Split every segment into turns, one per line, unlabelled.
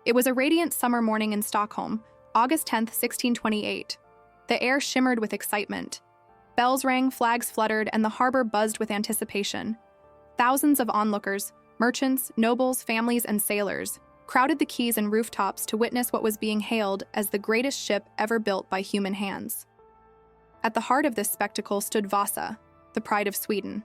It was a radiant summer morning in Stockholm, August 10th, 1628. The air shimmered with excitement. Bells rang, flags fluttered, and the harbor buzzed with anticipation. Thousands of onlookers, merchants, nobles, families, and sailors, crowded the quays and rooftops to witness what was being hailed as the greatest ship ever built by human hands. At the heart of this spectacle stood Vasa, the pride of Sweden.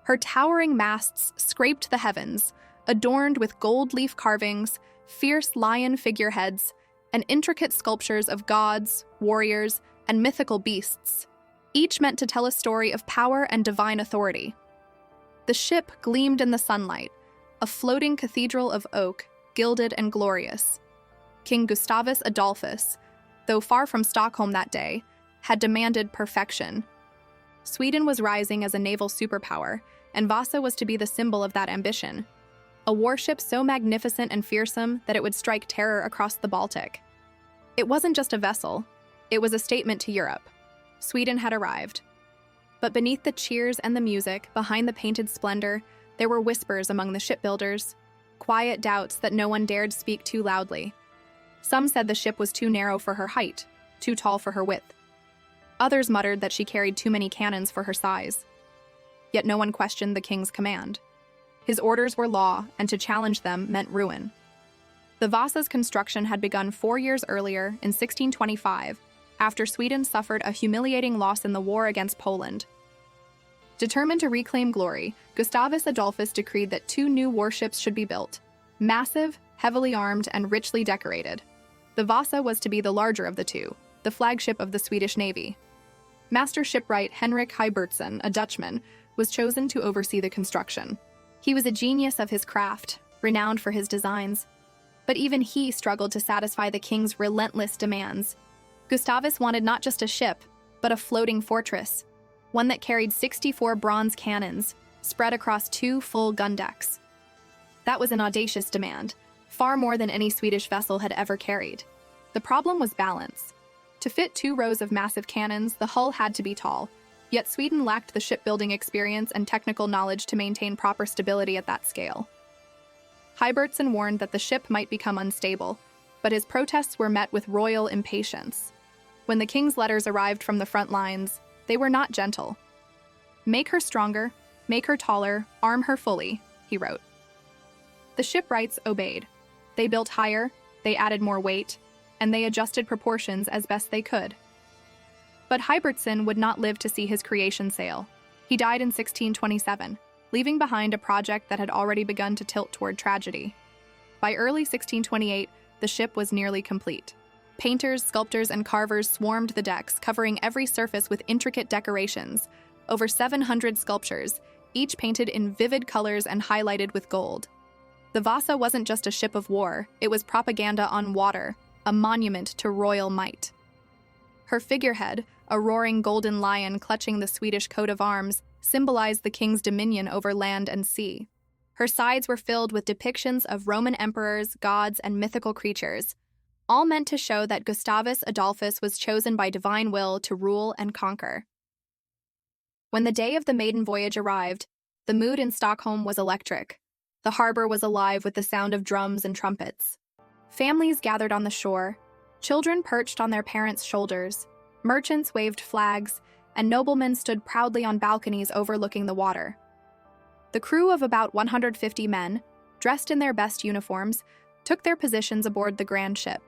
Her towering masts scraped the heavens, adorned with gold leaf carvings, fierce lion figureheads, and intricate sculptures of gods, warriors, and mythical beasts, each meant to tell a story of power and divine authority. The ship gleamed in the sunlight, a floating cathedral of oak, gilded and glorious. King Gustavus Adolphus, though far from Stockholm that day, had demanded perfection. Sweden was rising as a naval superpower, and Vasa was to be the symbol of that ambition. A warship so magnificent and fearsome that it would strike terror across the Baltic. It wasn't just a vessel, it was a statement to Europe. Sweden had arrived. But beneath the cheers and the music, behind the painted splendor, there were whispers among the shipbuilders, quiet doubts that no one dared speak too loudly. Some said the ship was too narrow for her height, too tall for her width. Others muttered that she carried too many cannons for her size. Yet no one questioned the king's command. His orders were law, and to challenge them meant ruin. The Vasa's construction had begun 4 years earlier, in 1625, after Sweden suffered a humiliating loss in the war against Poland. Determined to reclaim glory, Gustavus Adolphus decreed that 2 new warships should be built, massive, heavily armed, and richly decorated. The Vasa was to be the larger of the 2, the flagship of the Swedish Navy. Master shipwright Henrik Heibertson, a Dutchman, was chosen to oversee the construction. He was a genius of his craft, renowned for his designs. But even he struggled to satisfy the king's relentless demands. Gustavus wanted not just a ship, but a floating fortress, one that carried 64 bronze cannons, spread across 2 full gun decks. That was an audacious demand, far more than any Swedish vessel had ever carried. The problem was balance. To fit 2 rows of massive cannons, the hull had to be tall, yet Sweden lacked the shipbuilding experience and technical knowledge to maintain proper stability at that scale. Heibertson warned that the ship might become unstable, but his protests were met with royal impatience. When the king's letters arrived from the front lines, they were not gentle. "Make her stronger, make her taller, arm her fully," he wrote. The shipwrights obeyed. They built higher, they added more weight, and they adjusted proportions as best they could. But Heibertson would not live to see his creation sail. He died in 1627, leaving behind a project that had already begun to tilt toward tragedy. By early 1628, the ship was nearly complete. Painters, sculptors, and carvers swarmed the decks, covering every surface with intricate decorations. Over 700 sculptures, each painted in vivid colors and highlighted with gold. The Vasa wasn't just a ship of war, it was propaganda on water, a monument to royal might. Her figurehead, a roaring golden lion clutching the Swedish coat of arms, symbolized the king's dominion over land and sea. Her sides were filled with depictions of Roman emperors, gods, and mythical creatures, all meant to show that Gustavus Adolphus was chosen by divine will to rule and conquer. When the day of the Maiden Voyage arrived, the mood in Stockholm was electric. The harbor was alive with the sound of drums and trumpets. Families gathered on the shore, children perched on their parents' shoulders, merchants waved flags, and noblemen stood proudly on balconies overlooking the water. The crew of about 150 men, dressed in their best uniforms, took their positions aboard the grand ship.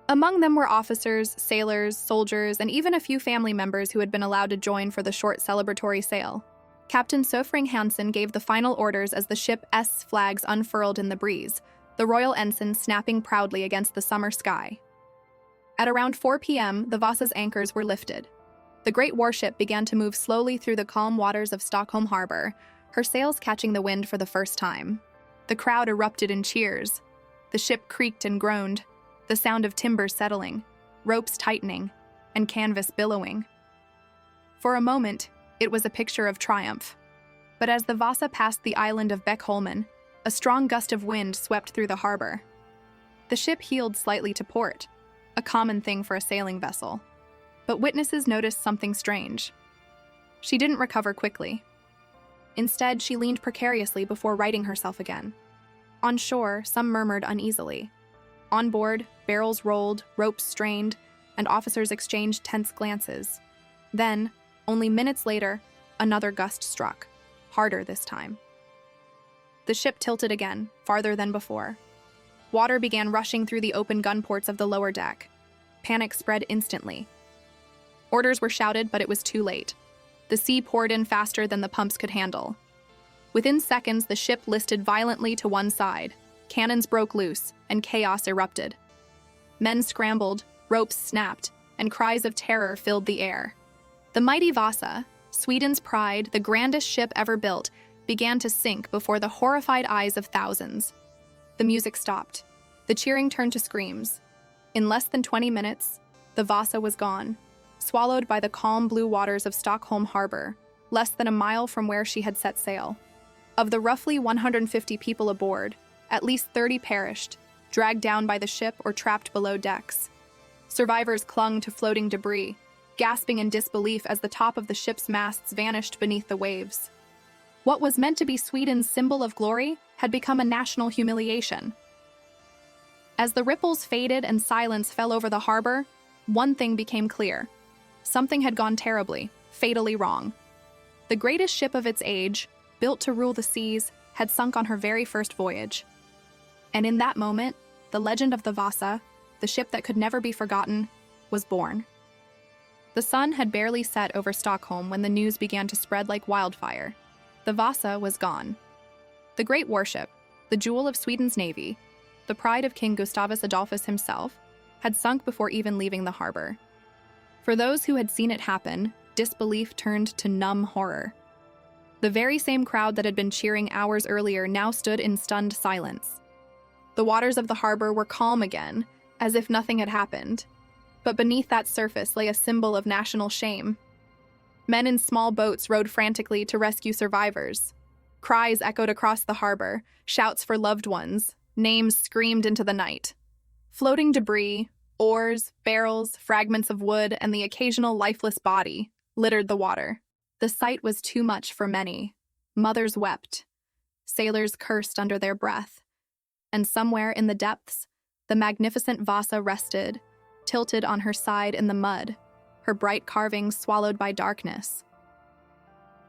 Among them were officers, sailors, soldiers, and even a few family members who had been allowed to join for the short celebratory sail. Captain Sofring Hansen gave the final orders as the ship's flags unfurled in the breeze, the royal ensign snapping proudly against the summer sky. At around 4 p.m., the Vasa's anchors were lifted. The great warship began to move slowly through the calm waters of Stockholm Harbor, her sails catching the wind for the first time. The crowd erupted in cheers. The ship creaked and groaned, the sound of timbers settling, ropes tightening, and canvas billowing. For a moment, it was a picture of triumph. But as the Vasa passed the island of Beckholmen, a strong gust of wind swept through the harbor. The ship heeled slightly to port, a common thing for a sailing vessel. But witnesses noticed something strange. She didn't recover quickly. Instead, she leaned precariously before righting herself again. On shore, some murmured uneasily. On board, barrels rolled, ropes strained, and officers exchanged tense glances. Then, only minutes later, another gust struck, harder this time. The ship tilted again, farther than before. Water began rushing through the open gun ports of the lower deck. Panic spread instantly. Orders were shouted, but it was too late. The sea poured in faster than the pumps could handle. Within seconds, the ship listed violently to one side. Cannons broke loose, and chaos erupted. Men scrambled, ropes snapped, and cries of terror filled the air. The mighty Vasa, Sweden's pride, the grandest ship ever built, began to sink before the horrified eyes of thousands. The music stopped. The cheering turned to screams. In less than 20 minutes, the Vasa was gone, swallowed by the calm blue waters of Stockholm Harbor, less than a mile from where she had set sail. Of the roughly 150 people aboard, at least 30 perished, dragged down by the ship or trapped below decks. Survivors clung to floating debris, gasping in disbelief as the top of the ship's masts vanished beneath the waves. What was meant to be Sweden's symbol of glory had become a national humiliation. As the ripples faded and silence fell over the harbor, one thing became clear. Something had gone terribly, fatally wrong. The greatest ship of its age, built to rule the seas, had sunk on her very first voyage. And in that moment, the legend of the Vasa, the ship that could never be forgotten, was born. The sun had barely set over Stockholm when the news began to spread like wildfire. The Vasa was gone. The great warship, the jewel of Sweden's navy, the pride of King Gustavus Adolphus himself, had sunk before even leaving the harbor. For those who had seen it happen, disbelief turned to numb horror. The very same crowd that had been cheering hours earlier now stood in stunned silence. The waters of the harbor were calm again, as if nothing had happened. But beneath that surface lay a symbol of national shame. Men in small boats rowed frantically to rescue survivors. Cries echoed across the harbor, shouts for loved ones, names screamed into the night. Floating debris, oars, barrels, fragments of wood, and the occasional lifeless body littered the water. The sight was too much for many. Mothers wept. Sailors cursed under their breath. And somewhere in the depths, the magnificent Vasa rested, tilted on her side in the mud, her bright carvings swallowed by darkness.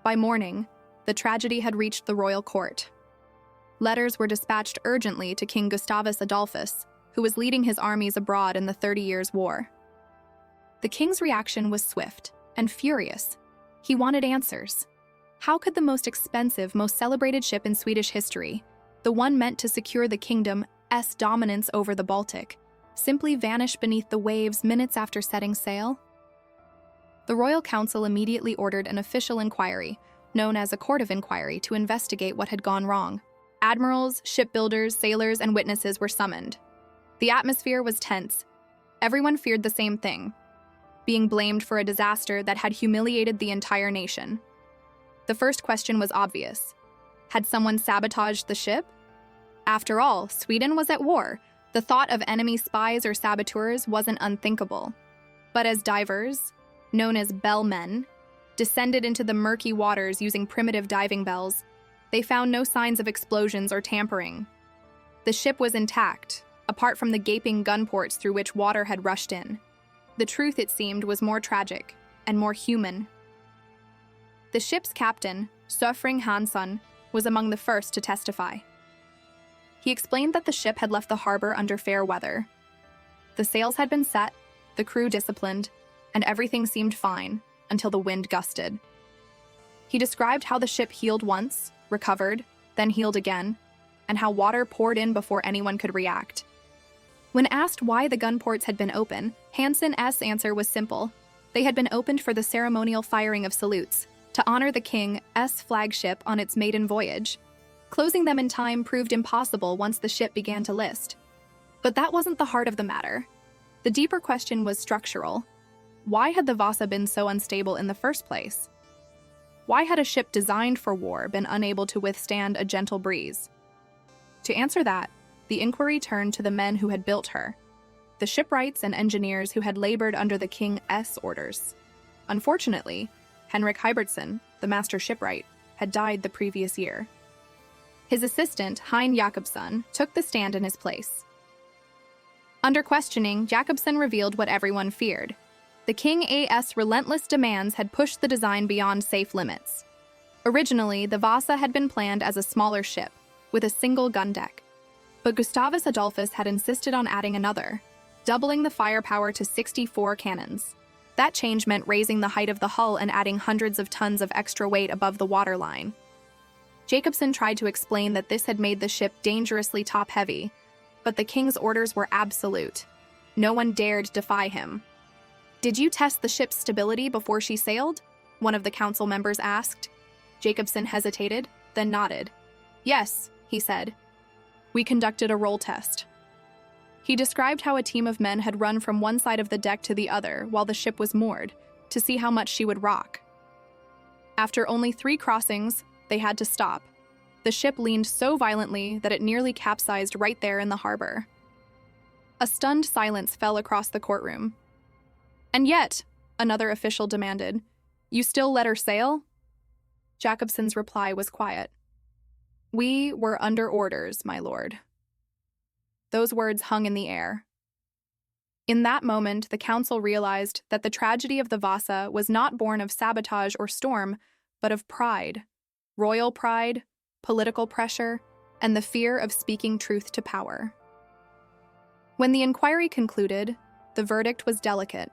By morning, the tragedy had reached the royal court. Letters were dispatched urgently to King Gustavus Adolphus, who was leading his armies abroad in the 30 Years' War. The king's reaction was swift and furious. He wanted answers. How could the most expensive, most celebrated ship in Swedish history, the one meant to secure the kingdom's dominance over the Baltic, simply vanish beneath the waves minutes after setting sail? The Royal Council immediately ordered an official inquiry, known as a court of inquiry, to investigate what had gone wrong. Admirals, shipbuilders, sailors, and witnesses were summoned. The atmosphere was tense. Everyone feared the same thing: being blamed for a disaster that had humiliated the entire nation. The first question was obvious. Had someone sabotaged the ship? After all, Sweden was at war. The thought of enemy spies or saboteurs wasn't unthinkable. But as divers, known as bellmen, descended into the murky waters using primitive diving bells, they found no signs of explosions or tampering. The ship was intact, apart from the gaping gun ports through which water had rushed in. The truth, it seemed, was more tragic and more human. The ship's captain, Söfring Hansson, was among the first to testify. He explained that the ship had left the harbor under fair weather. The sails had been set, the crew disciplined, and everything seemed fine until the wind gusted. He described how the ship heeled once, recovered, then heeled again, and how water poured in before anyone could react. When asked why the gun ports had been open, Hansson's answer was simple. They had been opened for the ceremonial firing of salutes, to honor the king's flagship on its maiden voyage. Closing them in time proved impossible once the ship began to list. But that wasn't the heart of the matter. The deeper question was structural. Why had the Vasa been so unstable in the first place? Why had a ship designed for war been unable to withstand a gentle breeze? To answer that, the inquiry turned to the men who had built her, the shipwrights and engineers who had labored under the king's orders. Unfortunately, Henrik Hybertsson, the master shipwright, had died the previous year. His assistant, Hein Jakobsson, took the stand in his place. Under questioning, Jakobsson revealed what everyone feared. The King A.'s relentless demands had pushed the design beyond safe limits. Originally, the Vasa had been planned as a smaller ship, with a single gun deck. But Gustavus Adolphus had insisted on adding another, doubling the firepower to 64 cannons. That change meant raising the height of the hull and adding hundreds of tons of extra weight above the waterline. Jakobsson tried to explain that this had made the ship dangerously top-heavy, but the king's orders were absolute. No one dared defy him. "Did you test the ship's stability before she sailed?" one of the council members asked. Jakobsson hesitated, then nodded. "Yes," he said. "We conducted a roll test." He described how a team of men had run from one side of the deck to the other while the ship was moored, to see how much she would rock. After only 3 crossings, they had to stop. The ship leaned so violently that it nearly capsized right there in the harbor. A stunned silence fell across the courtroom. "And yet," another official demanded, "you still let her sail?" Jakobsson's reply was quiet. "We were under orders, my lord." Those words hung in the air. In that moment, the council realized that the tragedy of the Vasa was not born of sabotage or storm, but of pride, royal pride, political pressure, and the fear of speaking truth to power. When the inquiry concluded, the verdict was delicate.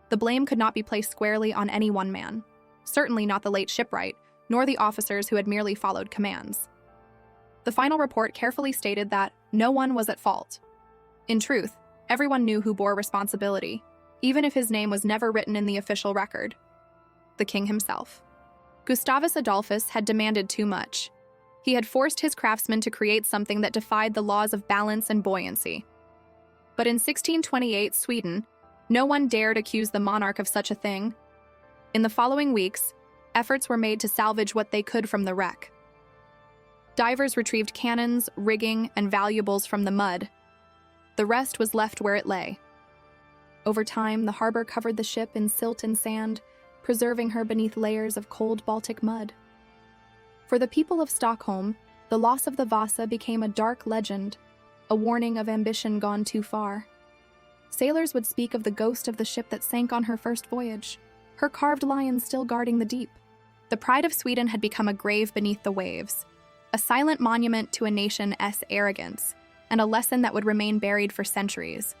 The blame could not be placed squarely on any one man, certainly not the late shipwright, nor the officers who had merely followed commands. The final report carefully stated that no one was at fault. In truth, everyone knew who bore responsibility, even if his name was never written in the official record: the king himself. Gustavus Adolphus had demanded too much. He had forced his craftsmen to create something that defied the laws of balance and buoyancy. But in 1628 Sweden, no one dared accuse the monarch of such a thing. In the following weeks, efforts were made to salvage what they could from the wreck. Divers retrieved cannons, rigging, and valuables from the mud. The rest was left where it lay. Over time, the harbor covered the ship in silt and sand, preserving her beneath layers of cold Baltic mud. For the people of Stockholm, the loss of the Vasa became a dark legend, a warning of ambition gone too far. Sailors would speak of the ghost of the ship that sank on her first voyage, her carved lion still guarding the deep. The pride of Sweden had become a grave beneath the waves, a silent monument to a nation's arrogance, and a lesson that would remain buried for centuries.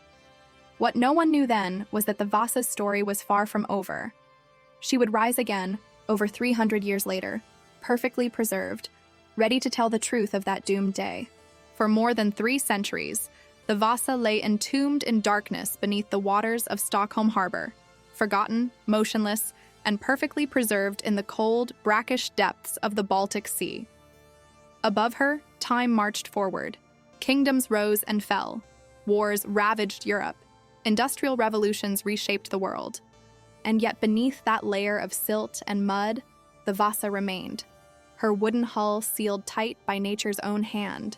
What no one knew then was that the Vasa's story was far from over. She would rise again, over 300 years later, perfectly preserved, ready to tell the truth of that doomed day. For more than 3 centuries, the Vasa lay entombed in darkness beneath the waters of Stockholm Harbor, forgotten, motionless, and perfectly preserved in the cold, brackish depths of the Baltic Sea. Above her, time marched forward. Kingdoms rose and fell. Wars ravaged Europe. Industrial revolutions reshaped the world. And yet beneath that layer of silt and mud, the Vasa remained, her wooden hull sealed tight by nature's own hand,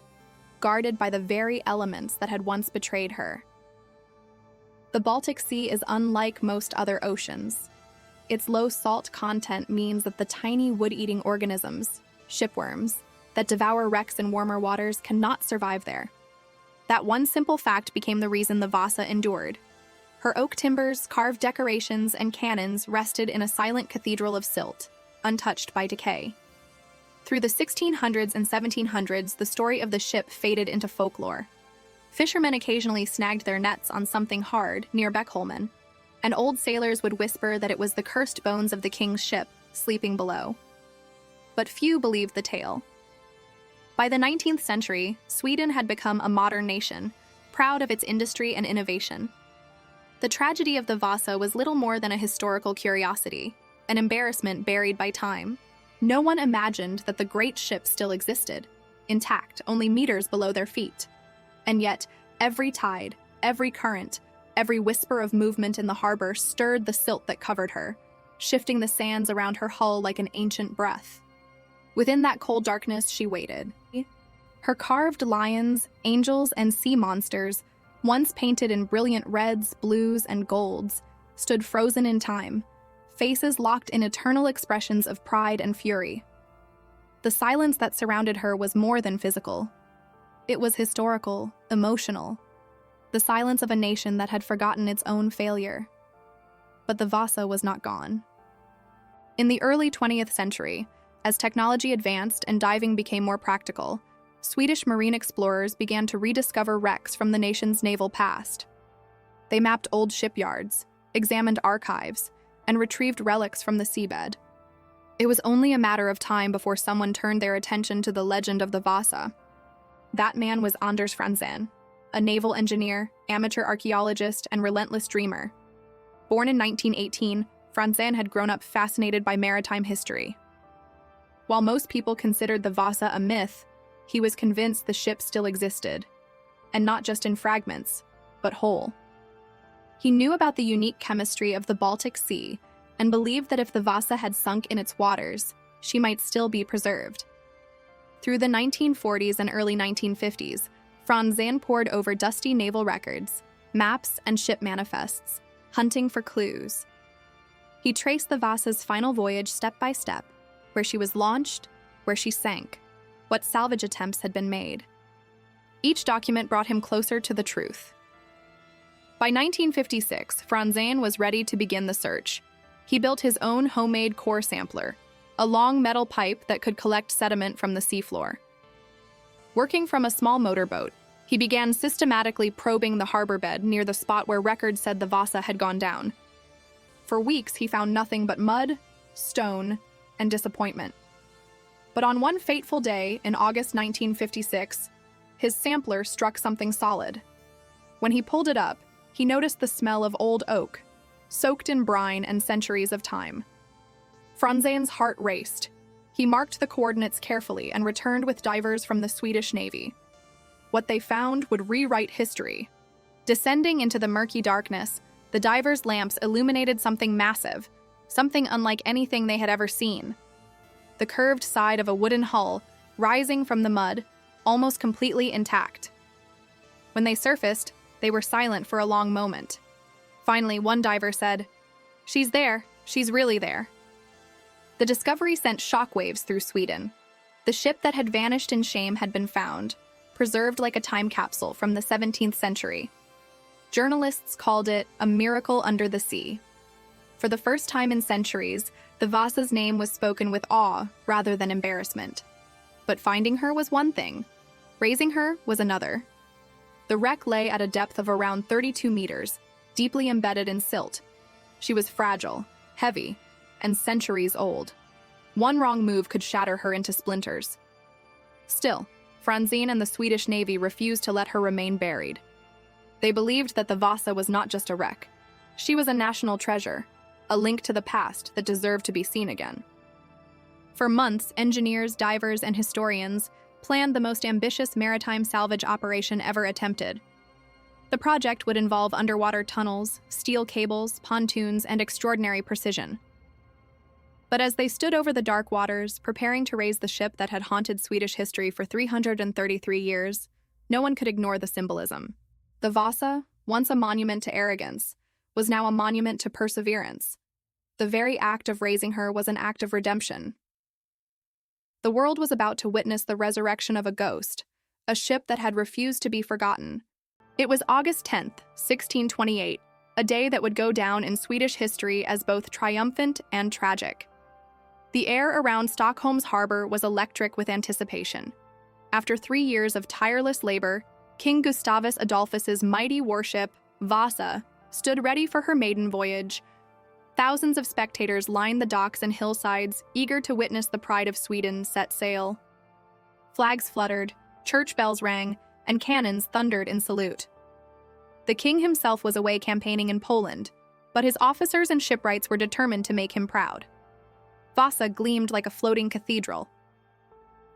guarded by the very elements that had once betrayed her. The Baltic Sea is unlike most other oceans. Its low salt content means that the tiny wood-eating organisms, shipworms, that devour wrecks in warmer waters cannot survive there. That one simple fact became the reason the Vasa endured. Her oak timbers, carved decorations, and cannons rested in a silent cathedral of silt, untouched by decay. Through the 1600s and 1700s, the story of the ship faded into folklore. Fishermen occasionally snagged their nets on something hard near Beckholmen, and old sailors would whisper that it was the cursed bones of the king's ship sleeping below. But few believed the tale. By the 19th century, Sweden had become a modern nation, proud of its industry and innovation. The tragedy of the Vasa was little more than a historical curiosity, an embarrassment buried by time. No one imagined that the great ship still existed, intact, only meters below their feet. And yet, every tide, every current, every whisper of movement in the harbor stirred the silt that covered her, shifting the sands around her hull like an ancient breath. Within that cold darkness, she waited. Her carved lions, angels, and sea monsters, once painted in brilliant reds, blues, and golds, stood frozen in time, faces locked in eternal expressions of pride and fury. The silence that surrounded her was more than physical. It was historical, emotional. The silence of a nation that had forgotten its own failure. But the Vasa was not gone. In the early 20th century, as technology advanced and diving became more practical, Swedish marine explorers began to rediscover wrecks from the nation's naval past. They mapped old shipyards, examined archives, and retrieved relics from the seabed. It was only a matter of time before someone turned their attention to the legend of the Vasa. That man was Anders Franzén, a naval engineer, amateur archaeologist, and relentless dreamer. Born in 1918, Franzén had grown up fascinated by maritime history. While most people considered the Vasa a myth, he was convinced the ship still existed, and not just in fragments, but whole. He knew about the unique chemistry of the Baltic Sea and believed that if the Vasa had sunk in its waters, she might still be preserved. Through the 1940s and early 1950s, Franzén pored over dusty naval records, maps, and ship manifests, hunting for clues. He traced the Vasa's final voyage step by step, where she was launched, where she sank, what salvage attempts had been made. Each document brought him closer to the truth. By 1956, Franzén was ready to begin the search. He built his own homemade core sampler, a long metal pipe that could collect sediment from the seafloor. Working from a small motorboat, he began systematically probing the harbor bed near the spot where records said the Vasa had gone down. For weeks, he found nothing but mud, stone, and disappointment. But on one fateful day in August 1956, his sampler struck something solid. When he pulled it up, he noticed the smell of old oak, soaked in brine and centuries of time. Franzén's heart raced. He marked the coordinates carefully and returned with divers from the Swedish Navy. What they found would rewrite history. Descending into the murky darkness, the divers' lamps illuminated something massive, something unlike anything they had ever seen. The curved side of a wooden hull, rising from the mud, almost completely intact. When they surfaced, they were silent for a long moment. Finally, one diver said, "She's there. She's really there." The discovery sent shockwaves through Sweden. The ship that had vanished in shame had been found, preserved like a time capsule from the 17th century. Journalists called it a miracle under the sea. For the first time in centuries, the Vasa's name was spoken with awe rather than embarrassment. But finding her was one thing. Raising her was another. The wreck lay at a depth of around 32 meters, deeply embedded in silt. She was fragile, heavy, and centuries old. One wrong move could shatter her into splinters. Still, Franzén and the Swedish Navy refused to let her remain buried. They believed that the Vasa was not just a wreck. She was a national treasure, a link to the past that deserved to be seen again. For months, engineers, divers, and historians planned the most ambitious maritime salvage operation ever attempted. The project would involve underwater tunnels, steel cables, pontoons, and extraordinary precision. But as they stood over the dark waters, preparing to raise the ship that had haunted Swedish history for 333 years, no one could ignore the symbolism. The Vasa, once a monument to arrogance, was now a monument to perseverance. The very act of raising her was an act of redemption. The world was about to witness the resurrection of a ghost, a ship that had refused to be forgotten. It was August 10th, 1628, a day that would go down in Swedish history as both triumphant and tragic. The air around Stockholm's harbor was electric with anticipation. After 3 years of tireless labor, King Gustavus Adolphus's mighty warship, Vasa, stood ready for her maiden voyage. Thousands of spectators lined the docks and hillsides, eager to witness the pride of Sweden set sail. Flags fluttered, church bells rang, and cannons thundered in salute. The king himself was away campaigning in Poland, but his officers and shipwrights were determined to make him proud. Vasa gleamed like a floating cathedral.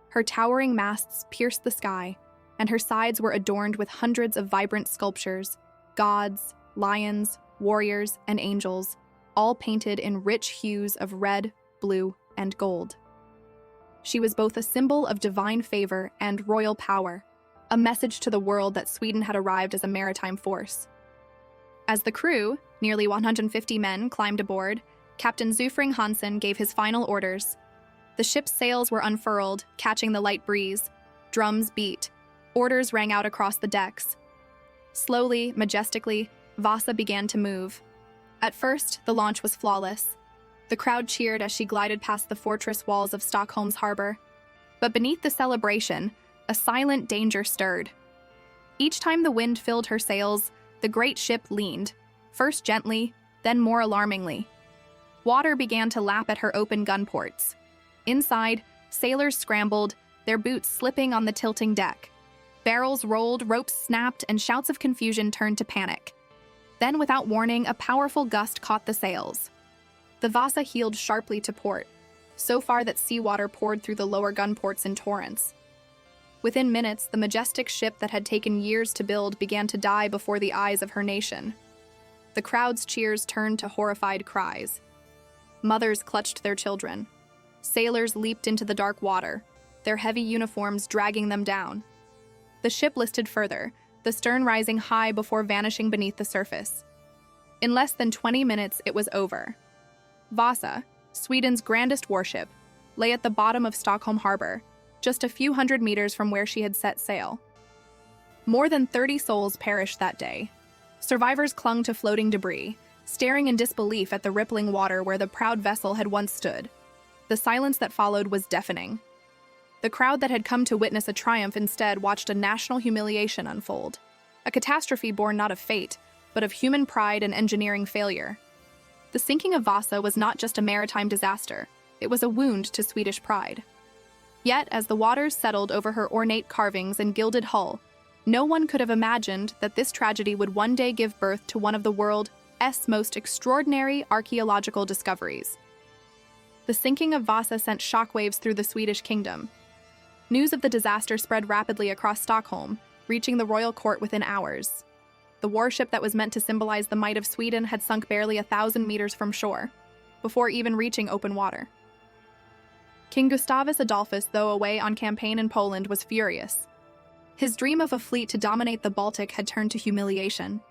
Her towering masts pierced the sky, and her sides were adorned with hundreds of vibrant sculptures, gods, lions, warriors, and angels, all painted in rich hues of red, blue, and gold. She was both a symbol of divine favor and royal power, a message to the world that Sweden had arrived as a maritime force. As the crew, nearly 150 men, climbed aboard, Captain Zufring Hansen gave his final orders. The ship's sails were unfurled, catching the light breeze. Drums beat. Orders rang out across the decks. Slowly, majestically, Vasa began to move. At first, the launch was flawless. The crowd cheered as she glided past the fortress walls of Stockholm's harbor. But beneath the celebration, a silent danger stirred. Each time the wind filled her sails, the great ship leaned, first gently, then more alarmingly. Water began to lap at her open gun ports. Inside, sailors scrambled, their boots slipping on the tilting deck. Barrels rolled, ropes snapped, and shouts of confusion turned to panic. Then, without warning, a powerful gust caught the sails. The Vasa heeled sharply to port, so far that seawater poured through the lower gun ports in torrents. Within minutes, the majestic ship that had taken years to build began to die before the eyes of her nation. The crowd's cheers turned to horrified cries. Mothers clutched their children. Sailors leaped into the dark water, their heavy uniforms dragging them down. The ship listed further, the stern rising high before vanishing beneath the surface. In less than 20 minutes, it was over. Vasa, Sweden's grandest warship, lay at the bottom of Stockholm harbor, just a few hundred meters from where she had set sail. More than 30 souls perished that day. Survivors clung to floating debris, staring in disbelief at the rippling water where the proud vessel had once stood. The silence that followed was deafening. The crowd that had come to witness a triumph instead watched a national humiliation unfold. A catastrophe born not of fate, but of human pride and engineering failure. The sinking of Vasa was not just a maritime disaster, it was a wound to Swedish pride. Yet, as the waters settled over her ornate carvings and gilded hull, no one could have imagined that this tragedy would one day give birth to one of the world's most extraordinary archaeological discoveries. The sinking of Vasa sent shockwaves through the Swedish kingdom. News of the disaster spread rapidly across Stockholm, reaching the royal court within hours. The warship that was meant to symbolize the might of Sweden had sunk barely 1,000 meters from shore, before even reaching open water. King Gustavus Adolphus, though away on campaign in Poland, was furious. His dream of a fleet to dominate the Baltic had turned to humiliation.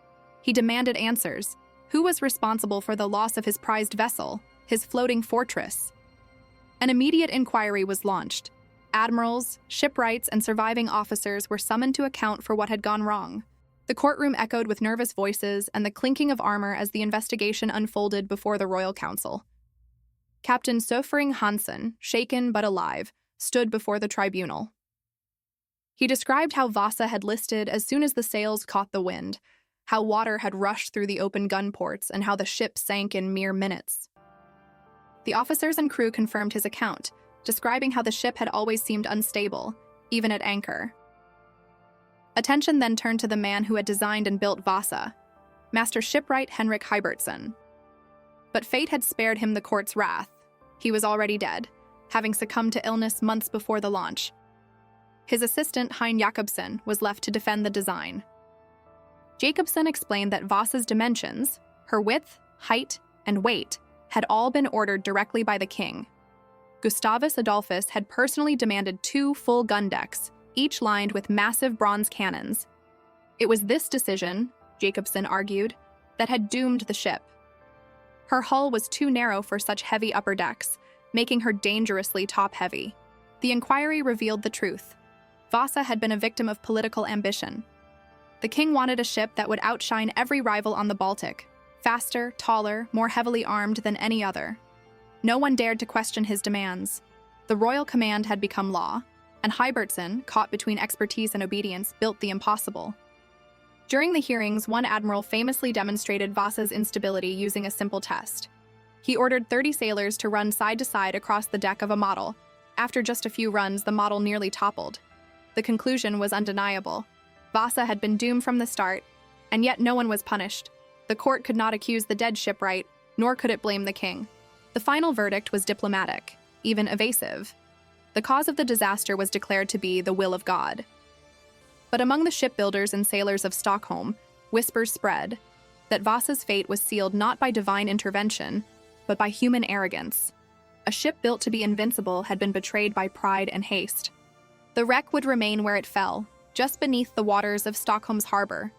He demanded answers. Who was responsible for the loss of his prized vessel, his floating fortress? An immediate inquiry was launched. Admirals, shipwrights, and surviving officers were summoned to account for what had gone wrong. The courtroom echoed with nervous voices and the clinking of armor as the investigation unfolded before the Royal Council. Captain Sofering Hansen, shaken but alive, stood before the tribunal. He described how Vasa had listed as soon as the sails caught the wind, how water had rushed through the open gun ports, and how the ship sank in mere minutes. The officers and crew confirmed his account, describing how the ship had always seemed unstable, even at anchor. Attention then turned to the man who had designed and built Vasa, Master Shipwright Henrik Heibertson. But fate had spared him the court's wrath. He was already dead, having succumbed to illness months before the launch. His assistant, Hein Jakobsen, was left to defend the design. Jakobsen explained that Vasa's dimensions, her width, height, and weight, had all been ordered directly by the king. Gustavus Adolphus had personally demanded 2 full gun decks, each lined with massive bronze cannons. It was this decision, Jakobsen argued, that had doomed the ship. Her hull was too narrow for such heavy upper decks, making her dangerously top-heavy. The inquiry revealed the truth. Vasa had been a victim of political ambition. The king wanted a ship that would outshine every rival on the Baltic, faster, taller, more heavily armed than any other. No one dared to question his demands. The royal command had become law, and Heibertson, caught between expertise and obedience, built the impossible. During the hearings, one admiral famously demonstrated Vasa's instability using a simple test. He ordered 30 sailors to run side to side across the deck of a model. After just a few runs, the model nearly toppled. The conclusion was undeniable. Vasa had been doomed from the start, and yet no one was punished. The court could not accuse the dead shipwright, nor could it blame the king. The final verdict was diplomatic, even evasive. The cause of the disaster was declared to be the will of God. But among the shipbuilders and sailors of Stockholm, whispers spread that Vasa's fate was sealed not by divine intervention, but by human arrogance. A ship built to be invincible had been betrayed by pride and haste. The wreck would remain where it fell, just beneath the waters of Stockholm's harbor,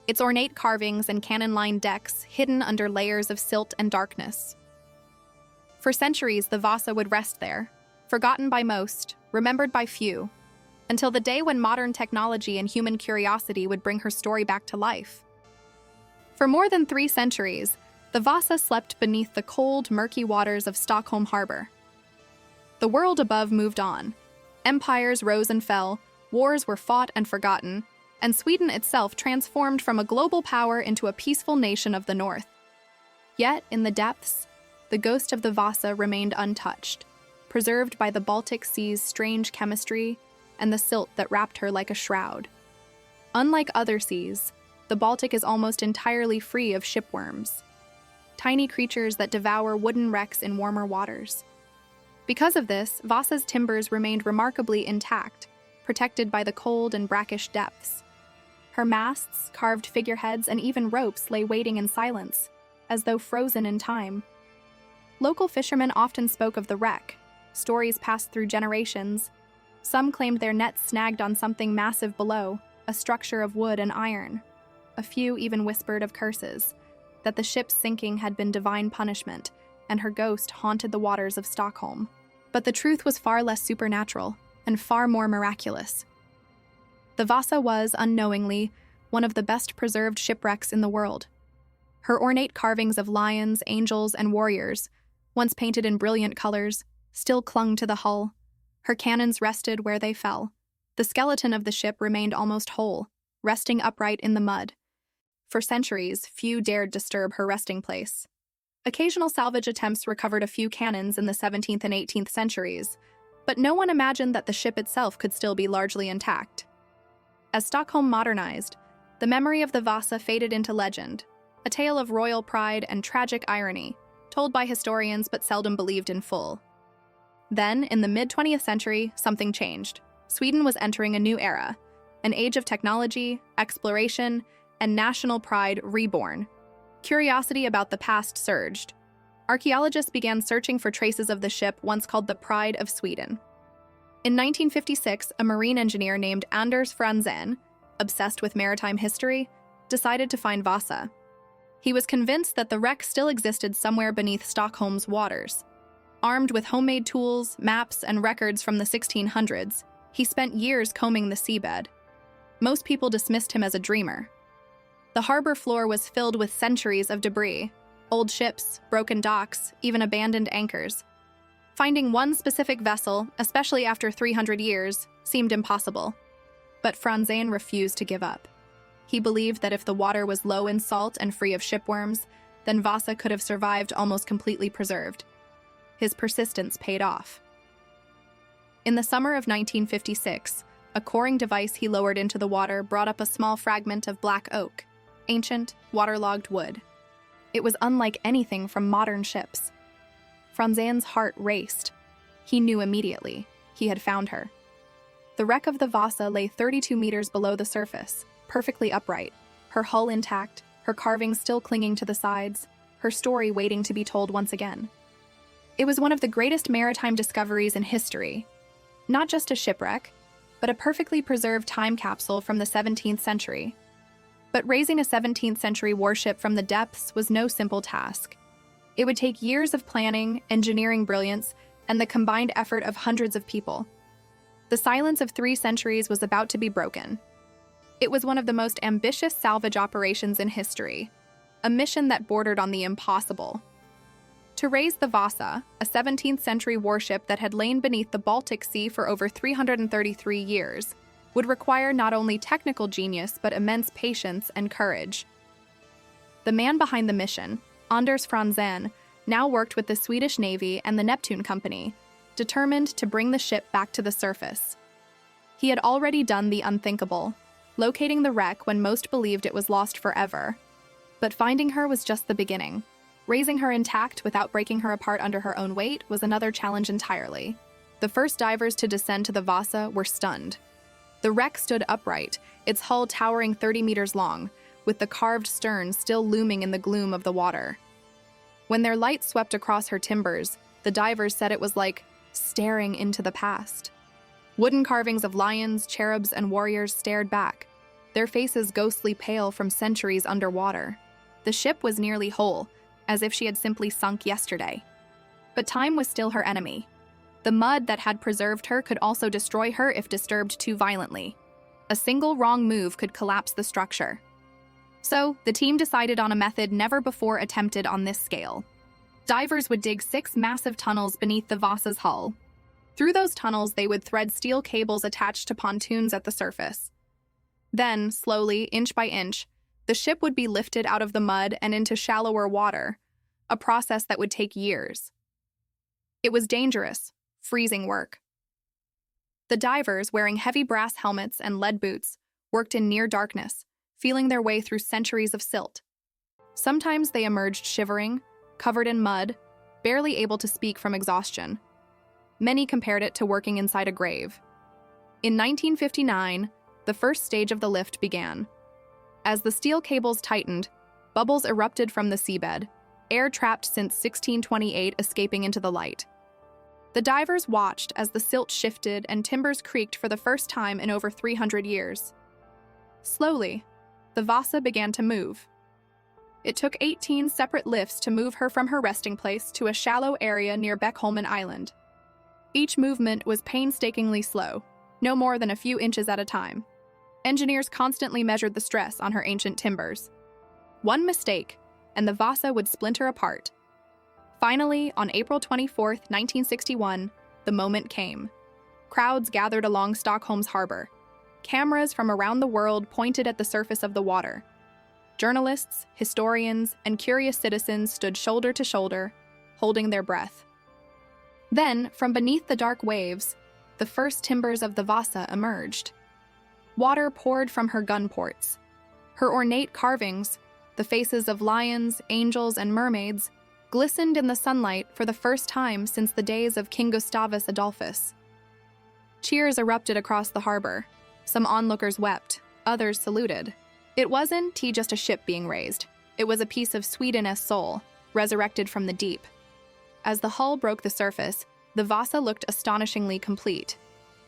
its ornate carvings and cannon-lined decks hidden under layers of silt and darkness. For centuries, the Vasa would rest there, forgotten by most, remembered by few, until the day when modern technology and human curiosity would bring her story back to life. For more than 3 centuries, the Vasa slept beneath the cold, murky waters of Stockholm Harbor. The world above moved on. Empires rose and fell, wars were fought and forgotten, and Sweden itself transformed from a global power into a peaceful nation of the north. Yet, in the depths, the ghost of the Vasa remained untouched, preserved by the Baltic Sea's strange chemistry and the silt that wrapped her like a shroud. Unlike other seas, the Baltic is almost entirely free of shipworms, tiny creatures that devour wooden wrecks in warmer waters. Because of this, Vasa's timbers remained remarkably intact, protected by the cold and brackish depths. Her masts, carved figureheads, and even ropes lay waiting in silence, as though frozen in time. Local fishermen often spoke of the wreck. Stories passed through generations. Some claimed their nets snagged on something massive below, a structure of wood and iron. A few even whispered of curses, that the ship's sinking had been divine punishment, and her ghost haunted the waters of Stockholm. But the truth was far less supernatural, and far more miraculous. The Vasa was, unknowingly, one of the best preserved shipwrecks in the world. Her ornate carvings of lions, angels, and warriors, once painted in brilliant colors, still clung to the hull. Her cannons rested where they fell. The skeleton of the ship remained almost whole, resting upright in the mud. For centuries, few dared disturb her resting place. Occasional salvage attempts recovered a few cannons in the 17th and 18th centuries, but no one imagined that the ship itself could still be largely intact. As Stockholm modernized, the memory of the Vasa faded into legend, a tale of royal pride and tragic irony, told by historians but seldom believed in full. Then, in the mid-20th century, something changed. Sweden was entering a new era, an age of technology, exploration, and national pride reborn. Curiosity about the past surged. Archaeologists began searching for traces of the ship once called the Pride of Sweden. In 1956, a marine engineer named Anders Franzén, obsessed with maritime history, decided to find Vasa. He was convinced that the wreck still existed somewhere beneath Stockholm's waters. Armed with homemade tools, maps, and records from the 1600s, he spent years combing the seabed. Most people dismissed him as a dreamer. The harbor floor was filled with centuries of debris, old ships, broken docks, even abandoned anchors. Finding one specific vessel, especially after 300 years, seemed impossible. But Franzén refused to give up. He believed that if the water was low in salt and free of shipworms, then Vasa could have survived almost completely preserved. His persistence paid off. In the summer of 1956, a coring device he lowered into the water brought up a small fragment of black oak, ancient, waterlogged wood. It was unlike anything from modern ships. Franzén's heart raced. He knew immediately. He had found her. The wreck of the Vasa lay 32 meters below the surface, perfectly upright, her hull intact, her carvings still clinging to the sides, her story waiting to be told once again. It was one of the greatest maritime discoveries in history. Not just a shipwreck, but a perfectly preserved time capsule from the 17th century. But raising a 17th century warship from the depths was no simple task. It would take years of planning, engineering brilliance, and the combined effort of hundreds of people. The silence of 3 centuries was about to be broken. It was one of the most ambitious salvage operations in history, a mission that bordered on the impossible. To raise the Vasa, a 17th century warship that had lain beneath the Baltic Sea for over 333 years, would require not only technical genius but immense patience and courage. The man behind the mission, Anders Franzén, now worked with the Swedish Navy and the Neptune Company, determined to bring the ship back to the surface. He had already done the unthinkable, locating the wreck when most believed it was lost forever. But finding her was just the beginning. Raising her intact without breaking her apart under her own weight was another challenge entirely. The first divers to descend to the Vasa were stunned. The wreck stood upright, its hull towering 30 meters long, with the carved stern still looming in the gloom of the water. When their light swept across her timbers, the divers said it was like staring into the past. Wooden carvings of lions, cherubs, and warriors stared back, their faces ghostly pale from centuries underwater. The ship was nearly whole, as if she had simply sunk yesterday. But time was still her enemy. The mud that had preserved her could also destroy her if disturbed too violently. A single wrong move could collapse the structure. So, the team decided on a method never before attempted on this scale. Divers would dig 6 massive tunnels beneath the Vasa's hull. Through those tunnels, they would thread steel cables attached to pontoons at the surface. Then, slowly, inch by inch, the ship would be lifted out of the mud and into shallower water, a process that would take years. It was dangerous, freezing work. The divers, wearing heavy brass helmets and lead boots, worked in near darkness, feeling their way through centuries of silt. Sometimes they emerged shivering, covered in mud, barely able to speak from exhaustion. Many compared it to working inside a grave. In 1959, the first stage of the lift began. As the steel cables tightened, bubbles erupted from the seabed, air trapped since 1628 escaping into the light. The divers watched as the silt shifted and timbers creaked for the first time in over 300 years. Slowly, the Vasa began to move. It took 18 separate lifts to move her from her resting place to a shallow area near Beckholmen Island. Each movement was painstakingly slow, no more than a few inches at a time. Engineers constantly measured the stress on her ancient timbers. One mistake, and the Vasa would splinter apart. Finally, on April 24, 1961, the moment came. Crowds gathered along Stockholm's harbor. Cameras from around the world pointed at the surface of the water. Journalists, historians, and curious citizens stood shoulder to shoulder, holding their breath. Then, from beneath the dark waves, the first timbers of the Vasa emerged. Water poured from her gun ports. Her ornate carvings, the faces of lions, angels, and mermaids, glistened in the sunlight for the first time since the days of King Gustavus Adolphus. Cheers erupted across the harbor. Some onlookers wept, others saluted. It wasn't just a ship being raised. It was a piece of Sweden's soul, resurrected from the deep. As the hull broke the surface, the Vasa looked astonishingly complete.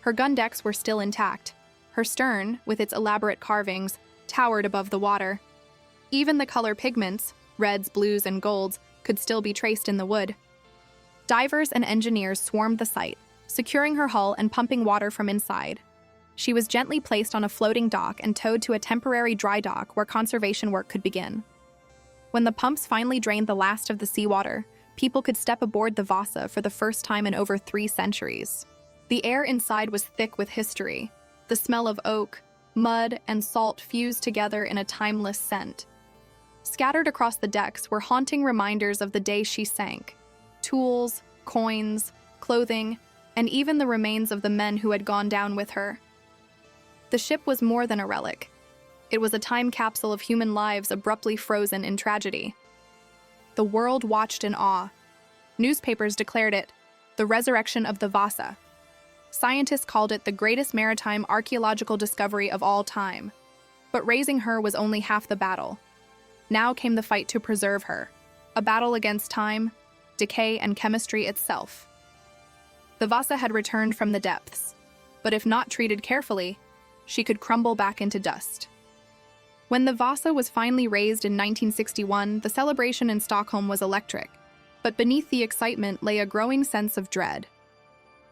Her gun decks were still intact. Her stern, with its elaborate carvings, towered above the water. Even the color pigments, reds, blues, and golds, could still be traced in the wood. Divers and engineers swarmed the site, securing her hull and pumping water from inside. She was gently placed on a floating dock and towed to a temporary dry dock where conservation work could begin. When the pumps finally drained the last of the seawater, people could step aboard the Vasa for the first time in over 3 centuries. The air inside was thick with history. The smell of oak, mud, and salt fused together in a timeless scent. Scattered across the decks were haunting reminders of the day she sank. Tools, coins, clothing, and even the remains of the men who had gone down with her. The ship was more than a relic. It was a time capsule of human lives abruptly frozen in tragedy. The world watched in awe. Newspapers declared it the resurrection of the Vasa. Scientists called it the greatest maritime archaeological discovery of all time. But raising her was only half the battle. Now came the fight to preserve her, a battle against time, decay, and chemistry itself. The Vasa had returned from the depths, but if not treated carefully, she could crumble back into dust. When the Vasa was finally raised in 1961, the celebration in Stockholm was electric, but beneath the excitement lay a growing sense of dread.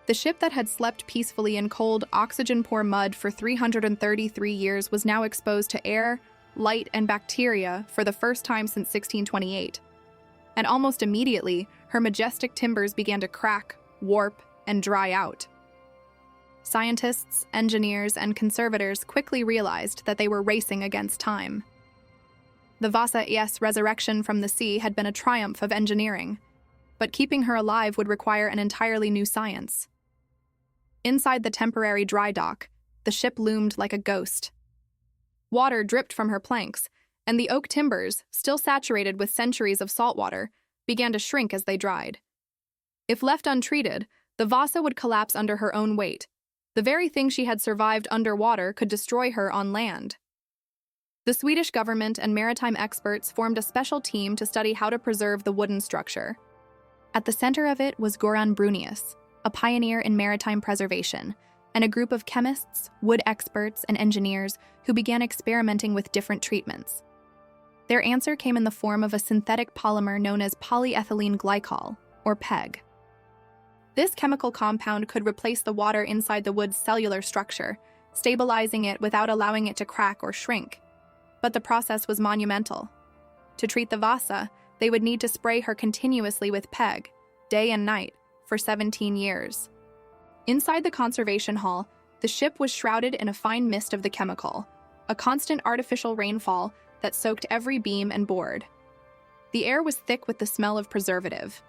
The ship that had slept peacefully in cold, oxygen-poor mud for 333 years was now exposed to air, light, and bacteria for the first time since 1628. And almost immediately, her majestic timbers began to crack, warp, and dry out. Scientists, engineers, and conservators quickly realized that they were racing against time. The Vasa's resurrection from the sea had been a triumph of engineering, but keeping her alive would require an entirely new science. Inside the temporary dry dock, the ship loomed like a ghost. Water dripped from her planks, and the oak timbers, still saturated with centuries of salt water, began to shrink as they dried. If left untreated, the Vasa would collapse under her own weight. The very thing she had survived underwater could destroy her on land. The Swedish government and maritime experts formed a special team to study how to preserve the wooden structure. At the center of it was Goran Brunius, a pioneer in maritime preservation, and a group of chemists, wood experts, and engineers who began experimenting with different treatments. Their answer came in the form of a synthetic polymer known as polyethylene glycol, or PEG. This chemical compound could replace the water inside the wood's cellular structure, stabilizing it without allowing it to crack or shrink. But the process was monumental. To treat the Vasa, they would need to spray her continuously with PEG, day and night, for 17 years. Inside the conservation hall, the ship was shrouded in a fine mist of the chemical, a constant artificial rainfall that soaked every beam and board. The air was thick with the smell of preservative.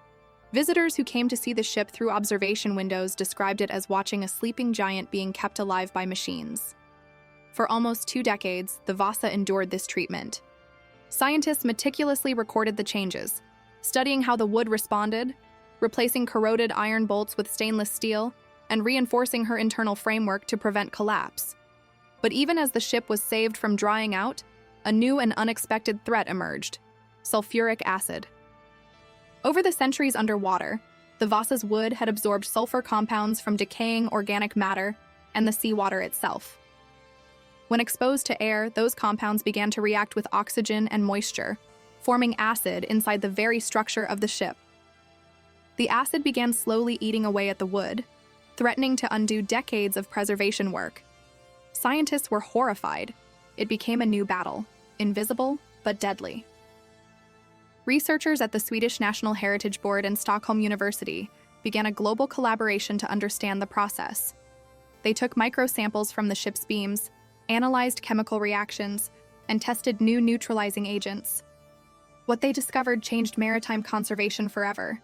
Visitors who came to see the ship through observation windows described it as watching a sleeping giant being kept alive by machines. For almost 2 decades, the Vasa endured this treatment. Scientists meticulously recorded the changes, studying how the wood responded, replacing corroded iron bolts with stainless steel, and reinforcing her internal framework to prevent collapse. But even as the ship was saved from drying out, a new and unexpected threat emerged: sulfuric acid. Over the centuries underwater, the Vasa's wood had absorbed sulfur compounds from decaying organic matter and the seawater itself. When exposed to air, those compounds began to react with oxygen and moisture, forming acid inside the very structure of the ship. The acid began slowly eating away at the wood, threatening to undo decades of preservation work. Scientists were horrified. It became a new battle, invisible but deadly. Researchers at the Swedish National Heritage Board and Stockholm University began a global collaboration to understand the process. They took microsamples from the ship's beams, analyzed chemical reactions, and tested new neutralizing agents. What they discovered changed maritime conservation forever.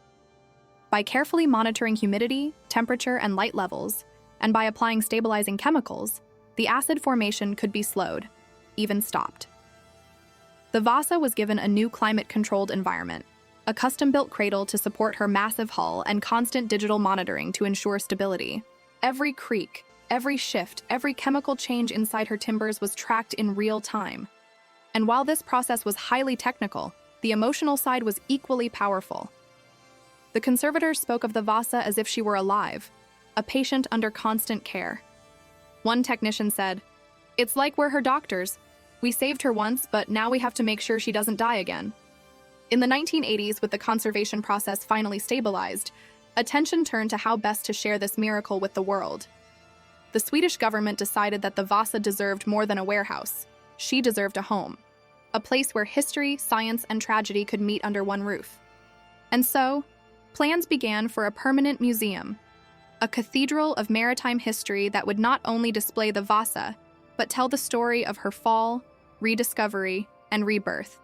By carefully monitoring humidity, temperature, and light levels, and by applying stabilizing chemicals, the acid formation could be slowed, even stopped. The Vasa was given a new climate-controlled environment, a custom-built cradle to support her massive hull, and constant digital monitoring to ensure stability. Every creak, every shift, every chemical change inside her timbers was tracked in real time. And while this process was highly technical, the emotional side was equally powerful. The conservators spoke of the Vasa as if she were alive, a patient under constant care. One technician said, "It's like we're her doctors. We saved her once, but now we have to make sure she doesn't die again." In the 1980s, with the conservation process finally stabilized, attention turned to how best to share this miracle with the world. The Swedish government decided that the Vasa deserved more than a warehouse. She deserved a home, a place where history, science, and tragedy could meet under one roof. And so, plans began for a permanent museum, a cathedral of maritime history that would not only display the Vasa, but tell the story of her fall, rediscovery, and rebirth.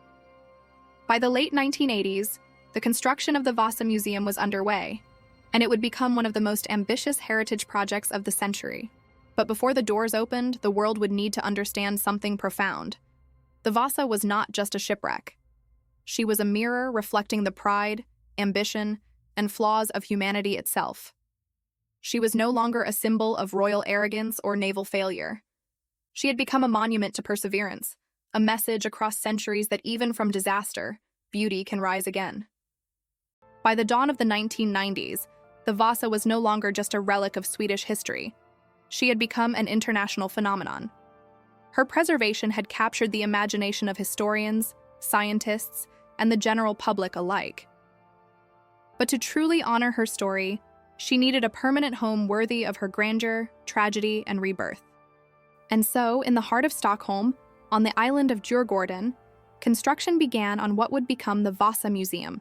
By the late 1980s, the construction of the Vasa Museum was underway, and it would become one of the most ambitious heritage projects of the century. But before the doors opened, the world would need to understand something profound. The Vasa was not just a shipwreck. She was a mirror reflecting the pride, ambition, and flaws of humanity itself. She was no longer a symbol of royal arrogance or naval failure. She had become a monument to perseverance, a message across centuries that even from disaster, beauty can rise again. By the dawn of the 1990s, the Vasa was no longer just a relic of Swedish history. She had become an international phenomenon. Her preservation had captured the imagination of historians, scientists, and the general public alike. But to truly honor her story, she needed a permanent home worthy of her grandeur, tragedy, and rebirth. And so, in the heart of Stockholm, on the island of Djurgården, construction began on what would become the Vasa Museum,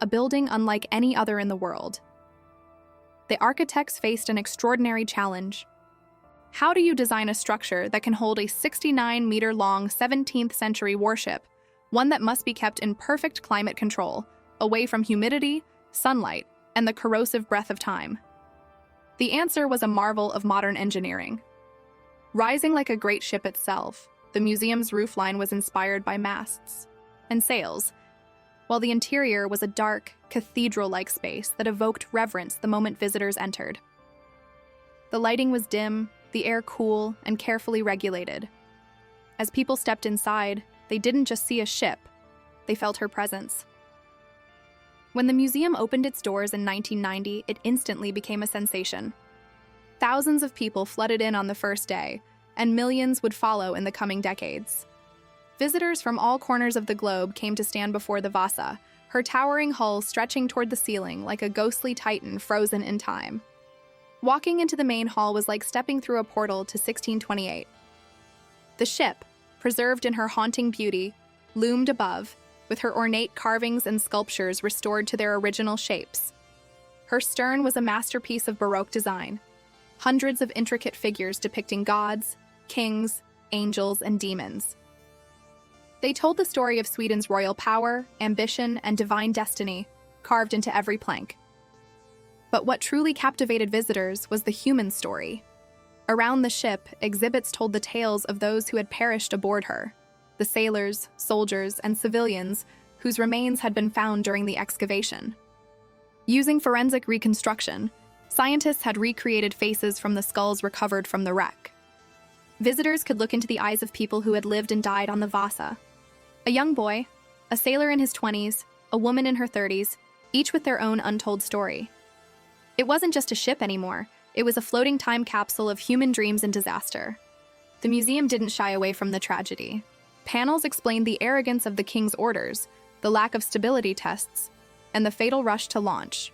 a building unlike any other in the world. The architects faced an extraordinary challenge. How do you design a structure that can hold a 69-meter-long 17th-century warship, one that must be kept in perfect climate control, away from humidity, sunlight, and the corrosive breath of time? The answer was a marvel of modern engineering. Rising like a great ship itself, the museum's roofline was inspired by masts and sails, while the interior was a dark, cathedral-like space that evoked reverence the moment visitors entered. The lighting was dim, the air cool, and carefully regulated. As people stepped inside, they didn't just see a ship, they felt her presence. When the museum opened its doors in 1990, it instantly became a sensation. Thousands of people flooded in on the first day, and millions would follow in the coming decades. Visitors from all corners of the globe came to stand before the Vasa, her towering hull stretching toward the ceiling like a ghostly titan frozen in time. Walking into the main hall was like stepping through a portal to 1628. The ship, preserved in her haunting beauty, loomed above, with her ornate carvings and sculptures restored to their original shapes. Her stern was a masterpiece of Baroque design, hundreds of intricate figures depicting gods, kings, angels, and demons. They told the story of Sweden's royal power, ambition, and divine destiny, carved into every plank. But what truly captivated visitors was the human story. Around the ship, exhibits told the tales of those who had perished aboard her, the sailors, soldiers, and civilians whose remains had been found during the excavation. Using forensic reconstruction, scientists had recreated faces from the skulls recovered from the wreck. Visitors could look into the eyes of people who had lived and died on the Vasa. A young boy, a sailor in his 20s, a woman in her 30s, each with their own untold story. It wasn't just a ship anymore, it was a floating time capsule of human dreams and disaster. The museum didn't shy away from the tragedy. Panels explained the arrogance of the king's orders, the lack of stability tests, and the fatal rush to launch.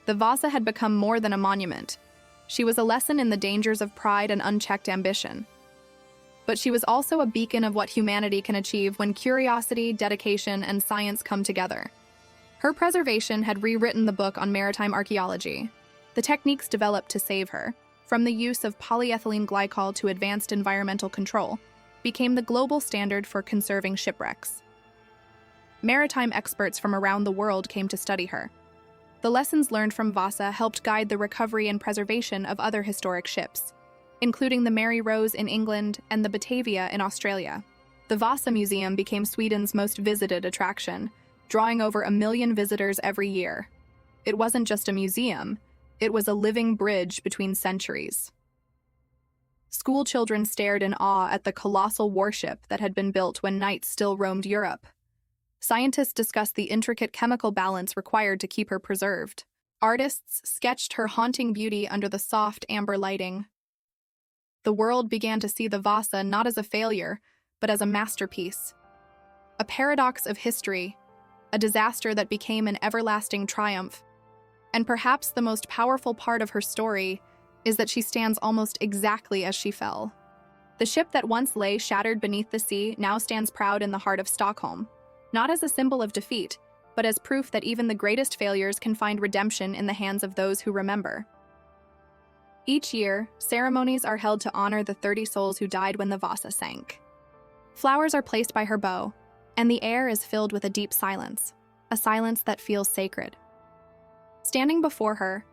The Vasa had become more than a monument. She was a lesson in the dangers of pride and unchecked ambition. But she was also a beacon of what humanity can achieve when curiosity, dedication, and science come together. Her preservation had rewritten the book on maritime archaeology. The techniques developed to save her, from the use of polyethylene glycol to advanced environmental control, became the global standard for conserving shipwrecks. Maritime experts from around the world came to study her. The lessons learned from Vasa helped guide the recovery and preservation of other historic ships, including the Mary Rose in England and the Batavia in Australia. The Vasa Museum became Sweden's most visited attraction, drawing over 1 million visitors every year. It wasn't just a museum, it was a living bridge between centuries. School children stared in awe at the colossal warship that had been built when knights still roamed Europe. Scientists discussed the intricate chemical balance required to keep her preserved. Artists sketched her haunting beauty under the soft amber lighting. The world began to see the Vasa not as a failure, but as a masterpiece. A paradox of history, a disaster that became an everlasting triumph. And perhaps the most powerful part of her story is that she stands almost exactly as she fell. The ship that once lay shattered beneath the sea now stands proud in the heart of Stockholm, not as a symbol of defeat, but as proof that even the greatest failures can find redemption in the hands of those who remember. Each year, ceremonies are held to honor the 30 souls who died when the Vasa sank. Flowers are placed by her bow, and the air is filled with a deep silence, a silence that feels sacred. Standing before her,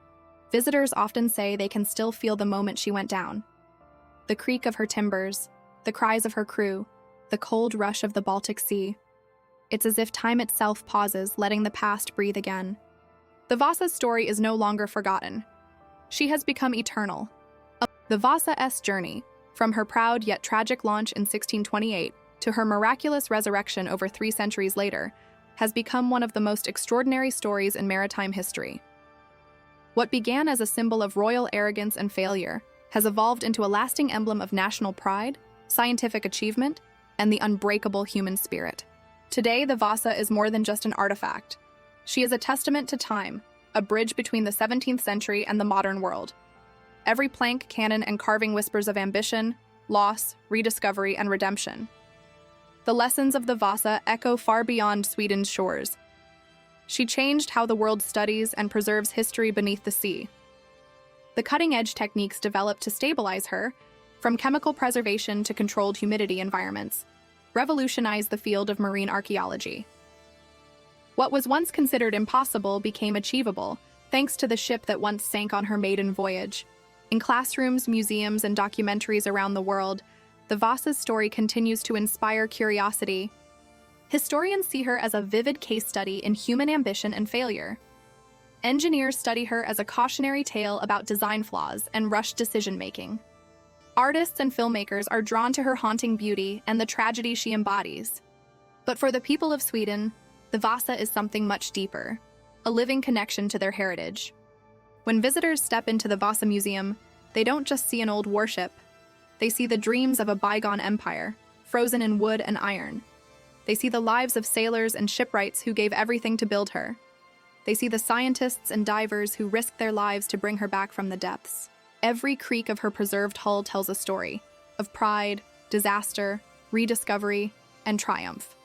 visitors often say they can still feel the moment she went down. The creak of her timbers, the cries of her crew, the cold rush of the Baltic Sea. It's as if time itself pauses, letting the past breathe again. The Vasa's story is no longer forgotten. She has become eternal. The Vasa's journey, from her proud yet tragic launch in 1628 to her miraculous resurrection over 3 centuries later, has become one of the most extraordinary stories in maritime history. What began as a symbol of royal arrogance and failure has evolved into a lasting emblem of national pride, scientific achievement, and the unbreakable human spirit. Today, the Vasa is more than just an artifact. She is a testament to time, a bridge between the 17th century and the modern world. Every plank, cannon, and carving whispers of ambition, loss, rediscovery, and redemption. The lessons of the Vasa echo far beyond Sweden's shores. She changed how the world studies and preserves history beneath the sea. The cutting-edge techniques developed to stabilize her, from chemical preservation to controlled humidity environments, revolutionized the field of marine archaeology. What was once considered impossible became achievable, thanks to the ship that once sank on her maiden voyage. In classrooms, museums, and documentaries around the world, the Vasa's story continues to inspire curiosity. Historians see her as a vivid case study in human ambition and failure. Engineers study her as a cautionary tale about design flaws and rushed decision-making. Artists and filmmakers are drawn to her haunting beauty and the tragedy she embodies. But for the people of Sweden, the Vasa is something much deeper, a living connection to their heritage. When visitors step into the Vasa Museum, they don't just see an old warship. They see the dreams of a bygone empire, frozen in wood and iron. They see the lives of sailors and shipwrights who gave everything to build her. They see the scientists and divers who risked their lives to bring her back from the depths. Every creak of her preserved hull tells a story of pride, disaster, rediscovery, and triumph.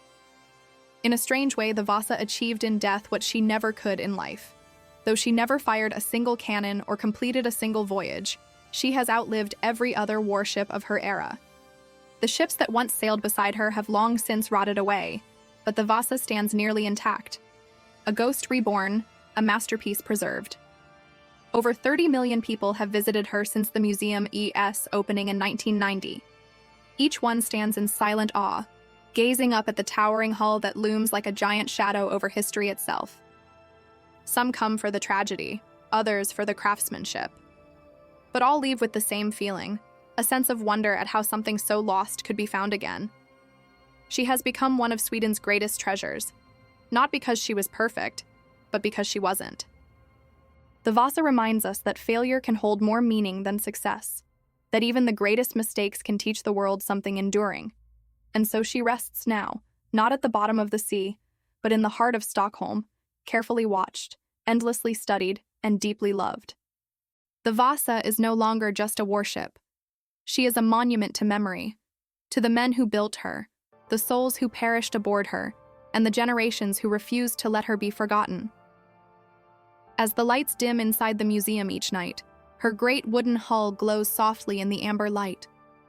In a strange way, the Vasa achieved in death what she never could in life. Though she never fired a single cannon or completed a single voyage, she has outlived every other warship of her era. The ships that once sailed beside her have long since rotted away, but the Vasa stands nearly intact. A ghost reborn, a masterpiece preserved. Over 30 million people have visited her since the museum ES opening in 1990. Each one stands in silent awe, gazing up at the towering hull that looms like a giant shadow over history itself. Some come for the tragedy, others for the craftsmanship. But all leave with the same feeling, a sense of wonder at how something so lost could be found again. She has become one of Sweden's greatest treasures, not because she was perfect, but because she wasn't. The Vasa reminds us that failure can hold more meaning than success, that even the greatest mistakes can teach the world something enduring. And so she rests now, not at the bottom of the sea, but in the heart of Stockholm, carefully watched, endlessly studied, and deeply loved. The Vasa is no longer just a warship. She is a monument to memory, to the men who built her, the souls who perished aboard her, and the generations who refused to let her be forgotten. As the lights dim inside the museum each night, her great wooden hull glows softly in the amber light,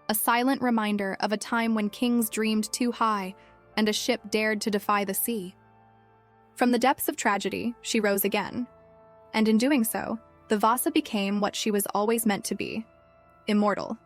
a silent reminder of a time when kings dreamed too high and a ship dared to defy the sea. From the depths of tragedy, she rose again, and in doing so, the Vasa became what she was always meant to be, immortal.